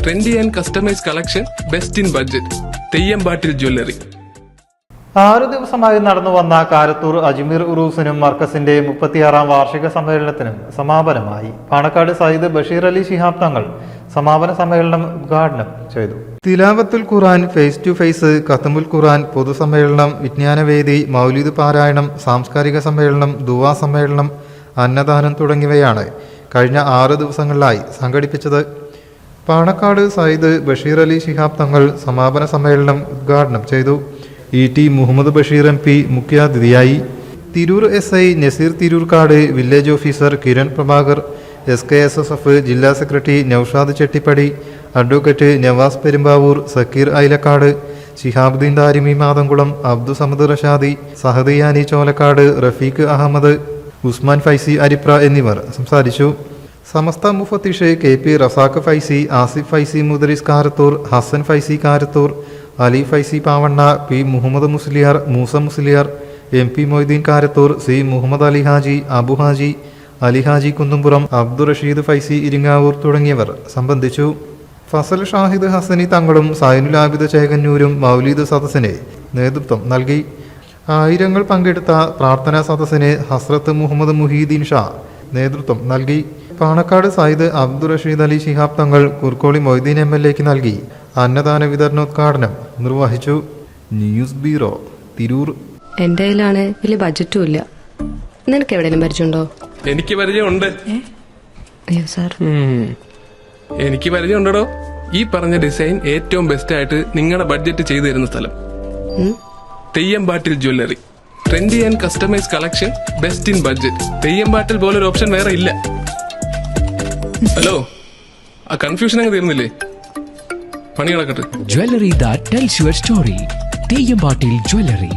Trendy and customise collection, best in budget. തെയ്യമ്പാട്ടിൽ jewellery. 6 ദിവസമായി നടന്നു വന്ന കാരത്തൂർ അജ്മീർ ഉറൂസിനും മർക്കസിന്റെ 36ാം വാർഷിക സമ്മേളനത്തിനും സമാപനമായി. പാണക്കാട് സയ്യിദ് ബഷീർ അലി ശിഹാബ് തങ്ങൾ സമാപന സമ്മേളനം ഉദ്ഘാടനം ചെയ്തു. തിലാവത്തുൽ ഖുർആൻ, ഫേസ് ടു ഫേസ്, ഖത്മുൽ ഖുർആൻ, പൊതുസമ്മേളനം, വിജ്ഞാനവേദി, മൗലിദ് പാരായണം, സാംസ്കാരിക സമ്മേളനം, ദുആ സമ്മേളനം, അന്നദാനം തുടങ്ങിയവയാണ് കഴിഞ്ഞ 6 ദിവസങ്ങളിലായി സംഘടിപ്പിച്ചത്. പാണക്കാട് സയ്യിദ് ബഷീർ അലി ശിഹാബ് തങ്ങൾ സമാപന സമ്മേളനം ഉദ്ഘാടനം ചെയ്തു. ET മുഹമ്മദ് ബഷീർ MP മുഖ്യാതിഥിയായി. Tirur SI Naseer Thiroorkad, village officer Kiran Prabhakar, SKSSF ജില്ലാ സെക്രട്ടറി നൌഷാദ് ചെട്ടിപ്പടി, അഡ്വക്കേറ്റ് നവാസ് പെരുമ്പാവൂർ, സക്കീർ ഐലക്കാട്, ശിഹാബുദ്ദീൻ ദാരിമി മാതംകുളം, അബ്ദുസമദ് റഷാദി, സഹദിയാനി ചോലക്കാട്, റഫീഖ് അഹമ്മദ്, ഉസ്മാൻ ഫൈസി അരിപ്ര എന്നിവർ സംസാരിച്ചു. സമസ്ത മുഫത്തിഷ് KP Razak Faizy, Asif Faizy മുദരിസ് Karathur, Hasan Faizy Karathur, Ali Faizy Pavanna, P Muhammad Musliyar, Musa Musliyar, MP Moideen Karathur, C Muhammad Ali Haji, Abu Haji, Ali Haji Kunnumpuram, Abdul Rasheed Faizy Iringavur തുടങ്ങിയവർ സംബന്ധിച്ചു. ഫസൽ ഷാഹിദ് ഹസനി തങ്ങളും സൈനുൽ ആബിദ് ചേകന്നൂരും മൗലീദ് സദസ്സിന് നേതൃത്വം നൽകി. ആയിരങ്ങൾ പങ്കെടുത്ത പ്രാർത്ഥനാ സദസ്സിന് ഹസ്രത്ത് മുഹമ്മദ് മുഹീദ്ദീൻ ഷാ നേതൃത്വം നൽകി. പാണക്കാട് സയ്യിദ് അബ്ദുൾ റഷീദ് അലി ശിഹാബ് തങ്ങൾ കുർക്കോളി മൊയ്തീൻ MLAക്ക് നൽകി അന്നദാന വിതരണോദ്ഘാടനം നിർവഹിച്ചു. News bureau, Tirur. എന്റെ കയ്യിലാണ് വലിയ ബഡ്ജറ്റും ഇല്ല. നിനക്ക് എവിടെയെങ്കിലും പരിചയമുണ്ടോ? എനിക്ക് പരിചയമുണ്ട്. അയ്യോ സാർ, എനിക്ക് പരിചയമുണ്ടോ. ഈ പറഞ്ഞ ഡിസൈൻ ഏറ്റവും ബെസ്റ്റ് ആയിട്ട് നിങ്ങളുടെ ബഡ്ജറ്റ് ചെയ്തു തരുന്ന സ്ഥലം Theyyampattil jewellery. Trendy and customise collection, best in budget. Theyyampattil പോലൊരു ഓപ്ഷൻ വേറെ ഇല്ല. ഹലോ, ആ കൺഫ്യൂഷൻ അങ്ങ് തീർന്നില്ലേ? പണി നടക്കട്ടെ. Jewelry that tells your story. തെയ്യമ്പാട്ടിൽ jewellery.